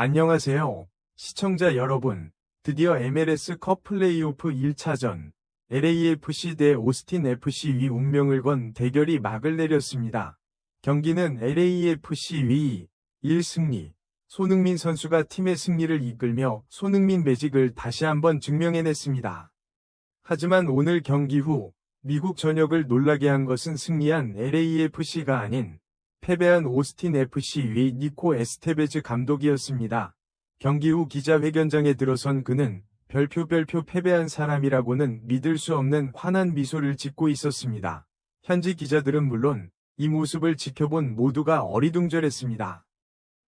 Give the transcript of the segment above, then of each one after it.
안녕하세요. 시청자 여러분. 드디어 MLS컵 플레이오프 1차전 LAFC 대 오스틴 FC 위 운명을 건 대결이 막을 내렸습니다. 경기는 LAFC 위 1승리. 손흥민 선수가 팀의 승리를 이끌며 손흥민 매직을 다시 한번 증명해냈습니다. 하지만 오늘 경기 후 미국 전역을 놀라게 한 것은 승리한 LAFC가 아닌 패배한 오스틴 FC 위 니코 에스테베즈 감독이었습니다. 경기 후 기자회견장에 들어선 그는 별표 패배한 사람이라고는 믿을 수 없는 환한 미소를 짓고 있었습니다. 현지 기자들은 물론 이 모습을 지켜본 모두가 어리둥절했습니다.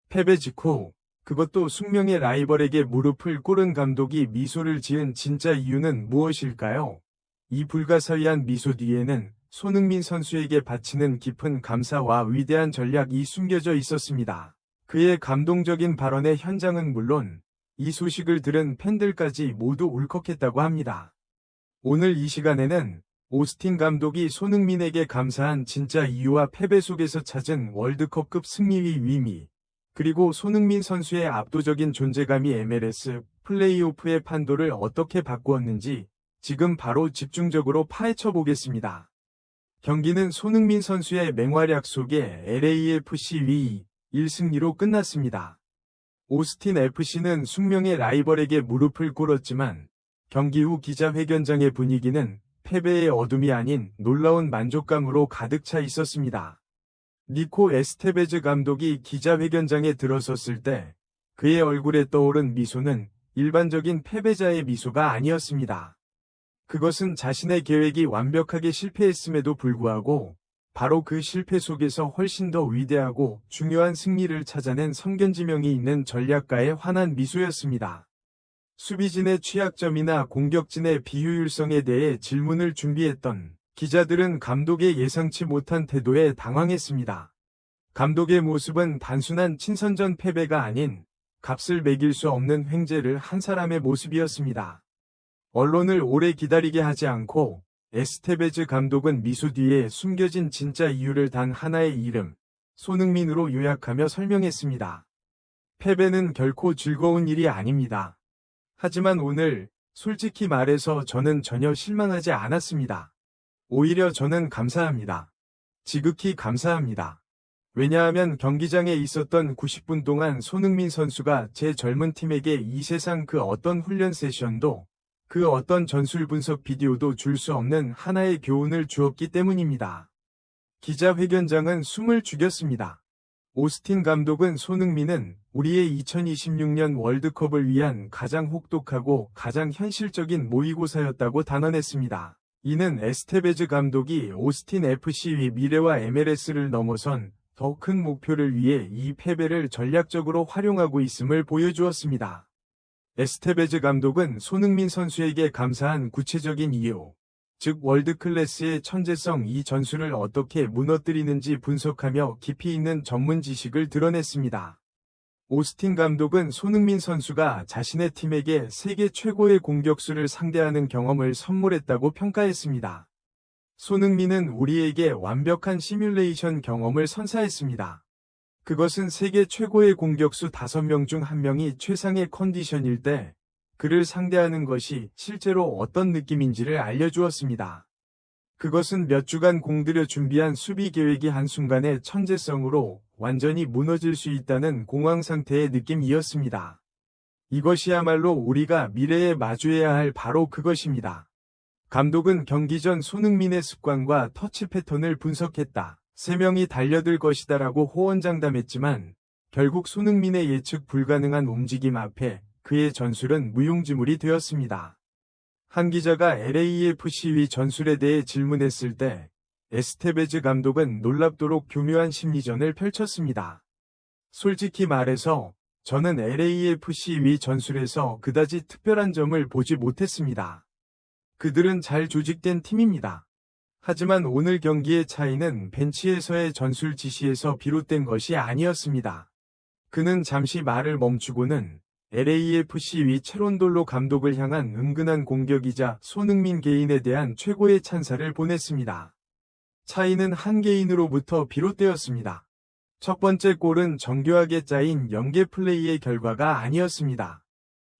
패배 직후 그것도 숙명의 라이벌에게 무릎을 꿇은 감독이 미소를 지은 진짜 이유는 무엇일까요? 이 불가사의한 미소 뒤에는 손흥민 선수에게 바치는 깊은 감사와 위대한 전략이 숨겨져 있었습니다. 그의 감동적인 발언의 현장은 물론 이 소식을 들은 팬들까지 모두 울컥했다고 합니다. 오늘 이 시간에는 오스틴 감독이 손흥민에게 감사한 진짜 이유와 패배 속에서 찾은 월드컵급 승리의 의미, 그리고 손흥민 선수의 압도적인 존재감이 MLS 플레이오프의 판도를 어떻게 바꾸었는지 지금 바로 집중적으로 파헤쳐 보겠습니다. 경기는 손흥민 선수의 맹활약 속에 LAFC 위 1승리로 끝났습니다. 오스틴 FC는 숙명의 라이벌에게 무릎을 꿇었지만 경기 후 기자회견장의 분위기는 패배의 어둠이 아닌 놀라운 만족감으로 가득 차 있었습니다. 니코 에스테베즈 감독이 기자회견장에 들어섰을 때 그의 얼굴에 떠오른 미소는 일반적인 패배자의 미소가 아니었습니다. 그것은 자신의 계획이 완벽하게 실패했음에도 불구하고 바로 그 실패 속에서 훨씬 더 위대하고 중요한 승리를 찾아낸 성견지명이 있는 전략가의 환한 미소였습니다. 수비진의 취약점이나 공격진의 비효율성에 대해 질문을 준비했던 기자들은 감독의 예상치 못한 태도에 당황했습니다. 감독의 모습은 단순한 친선전 패배가 아닌 값을 매길 수 없는 횡재를 한 사람의 모습이었습니다. 언론을 오래 기다리게 하지 않고 에스테베즈 감독은 미소 뒤에 숨겨진 진짜 이유를 단 하나의 이름, 손흥민으로 요약하며 설명했습니다. 패배는 결코 즐거운 일이 아닙니다. 하지만 오늘 솔직히 말해서 저는 전혀 실망하지 않았습니다. 오히려 저는 감사합니다. 지극히 감사합니다. 왜냐하면 경기장에 있었던 90분 동안 손흥민 선수가 제 젊은 팀에게 이 세상 그 어떤 훈련 세션도 그 어떤 전술 분석 비디오도 줄 수 없는 하나의 교훈을 주었기 때문입니다. 기자회견장은 숨을 죽였습니다. 오스틴 감독은 손흥민은 우리의 2026년 월드컵을 위한 가장 혹독하고 가장 현실적인 모의고사였다고 단언했습니다. 이는 에스테베즈 감독이 오스틴 FC의 미래와 MLS를 넘어선 더 큰 목표를 위해 이 패배를 전략적으로 활용하고 있음을 보여주었습니다. 에스테베즈 감독은 손흥민 선수에게 감사한 구체적인 이유, 즉 월드클래스의 천재성 이 전술을 어떻게 무너뜨리는지 분석하며 깊이 있는 전문 지식을 드러냈습니다. 오스틴 감독은 손흥민 선수가 자신의 팀에게 세계 최고의 공격수를 상대하는 경험을 선물했다고 평가했습니다. 손흥민은 우리에게 완벽한 시뮬레이션 경험을 선사했습니다. 그것은 세계 최고의 공격수 5명 중 1명이 최상의 컨디션일 때 그를 상대하는 것이 실제로 어떤 느낌인지를 알려주었습니다. 그것은 몇 주간 공들여 준비한 수비 계획이 한순간의 천재성으로 완전히 무너질 수 있다는 공황 상태의 느낌이었습니다. 이것이야말로 우리가 미래에 마주해야 할 바로 그것입니다. 감독은 경기 전 손흥민의 습관과 터치 패턴을 분석했다. 3명이 달려들 것이다라고 호언장담했지만 결국 손흥민의 예측 불가능한 움직임 앞에 그의 전술은 무용지물이 되었습니다. 한 기자가 LAFC 위 전술에 대해 질문했을 때 에스테베즈 감독은 놀랍도록 교묘한 심리전을 펼쳤습니다. 솔직히 말해서 저는 LAFC 위 전술에서 그다지 특별한 점을 보지 못했습니다. 그들은 잘 조직된 팀입니다. 하지만 오늘 경기의 차이는 벤치에서의 전술 지시에서 비롯된 것이 아니었습니다. 그는 잠시 말을 멈추고는 LAFC 위 체론돌로 감독을 향한 은근한 공격이자 손흥민 개인에 대한 최고의 찬사를 보냈습니다. 차이는 한 개인으로부터 비롯되었습니다. 첫 번째 골은 정교하게 짜인 연계 플레이의 결과가 아니었습니다.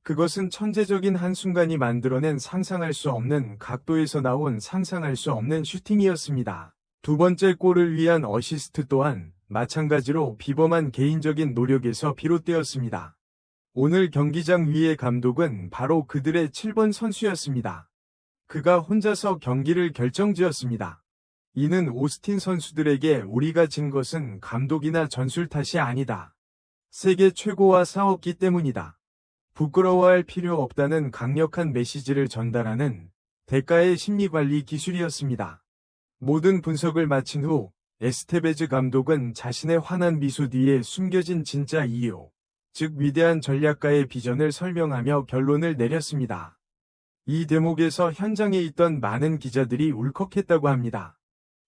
그것은 천재적인 한순간이 만들어낸 상상할 수 없는 각도에서 나온 상상할 수 없는 슈팅이었습니다. 두 번째 골을 위한 어시스트 또한 마찬가지로 비범한 개인적인 노력에서 비롯되었습니다. 오늘 경기장 위의 감독은 바로 그들의 7번 선수였습니다. 그가 혼자서 경기를 결정지었습니다. 이는 오스틴 선수들에게 우리가 진 것은 감독이나 전술 탓이 아니다. 세계 최고와 싸웠기 때문이다. 부끄러워할 필요 없다는 강력한 메시지를 전달하는 대가의 심리관리 기술이었습니다. 모든 분석을 마친 후 에스테베즈 감독은 자신의 환한 미소 뒤에 숨겨진 진짜 이유, 즉 위대한 전략가의 비전을 설명하며 결론을 내렸습니다. 이 대목에서 현장에 있던 많은 기자들이 울컥했다고 합니다.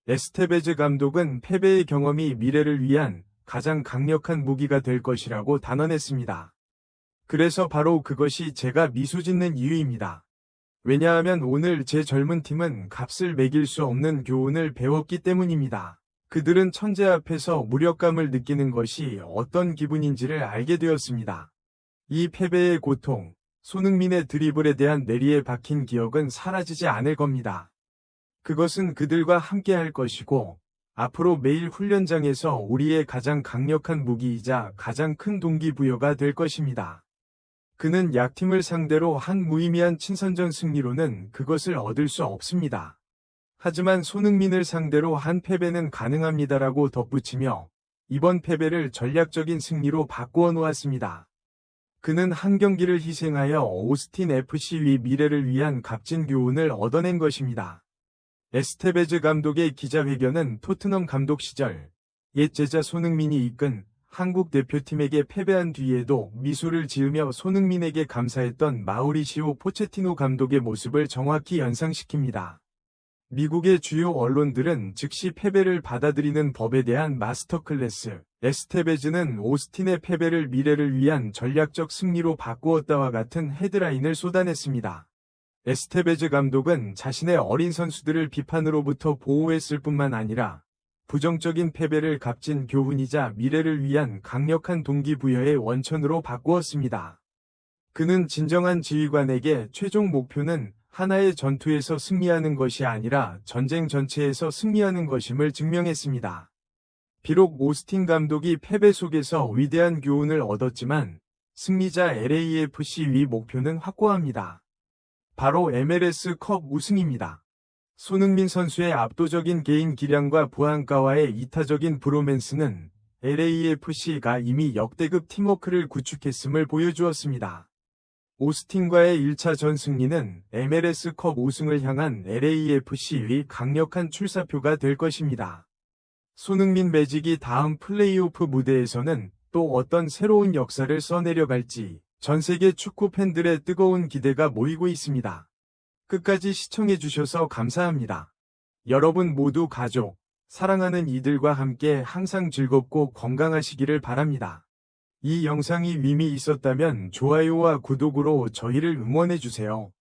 에스테베즈 감독은 패배의 경험이 미래를 위한 가장 강력한 무기가 될 것이라고 단언했습니다. 그래서 바로 그것이 제가 미소 짓는 이유입니다. 왜냐하면 오늘 제 젊은 팀은 값을 매길 수 없는 교훈을 배웠기 때문입니다. 그들은 천재 앞에서 무력감을 느끼는 것이 어떤 기분인지를 알게 되었습니다. 이 패배의 고통, 손흥민의 드리블에 대한 내리에 박힌 기억은 사라지지 않을 겁니다. 그것은 그들과 함께 할 것이고, 앞으로 매일 훈련장에서 우리의 가장 강력한 무기이자 가장 큰 동기부여가 될 것입니다. 그는 약팀을 상대로 한 무의미한 친선전 승리로는 그것을 얻을 수 없습니다. 하지만 손흥민을 상대로 한 패배는 가능합니다라고 덧붙이며 이번 패배를 전략적인 승리로 바꾸어 놓았습니다. 그는 한 경기를 희생하여 오스틴 FC의 미래를 위한 값진 교훈을 얻어낸 것입니다. 에스테베즈 감독의 기자회견은 토트넘 감독 시절 옛 제자 손흥민이 이끈 한국 대표팀에게 패배한 뒤에도 미소를 지으며 손흥민에게 감사했던 마우리시오 포체티노 감독의 모습을 정확히 연상시킵니다. 미국의 주요 언론들은 즉시 패배를 받아들이는 법에 대한 마스터 클래스, 에스테베즈는 오스틴의 패배를 미래를 위한 전략적 승리로 바꾸었다와 같은 헤드라인을 쏟아냈습니다. 에스테베즈 감독은 자신의 어린 선수들을 비판으로부터 보호했을 뿐만 아니라 부정적인 패배를 값진 교훈이자 미래를 위한 강력한 동기부여의 원천으로 바꾸었습니다. 그는 진정한 지휘관에게 최종 목표는 하나의 전투에서 승리하는 것이 아니라 전쟁 전체에서 승리하는 것임을 증명했습니다. 비록 오스틴 감독이 패배 속에서 위대한 교훈을 얻었지만 승리자 LAFC의 목표는 확고합니다. 바로 MLS 컵 우승입니다. 손흥민 선수의 압도적인 개인 기량과 부안가와의 이타적인 브로맨스는 LAFC가 이미 역대급 팀워크를 구축했음을 보여주었습니다. 오스틴과의 1차전 승리는 MLS 컵 우승을 향한 LAFC의 강력한 출사표가 될 것입니다. 손흥민 매직이 다음 플레이오프 무대에서는 또 어떤 새로운 역사를 써내려갈지 전 세계 축구 팬들의 뜨거운 기대가 모이고 있습니다. 끝까지 시청해주셔서 감사합니다. 여러분 모두 가족, 사랑하는 이들과 함께 항상 즐겁고 건강하시기를 바랍니다. 이 영상이 의미 있었다면 좋아요와 구독으로 저희를 응원해주세요.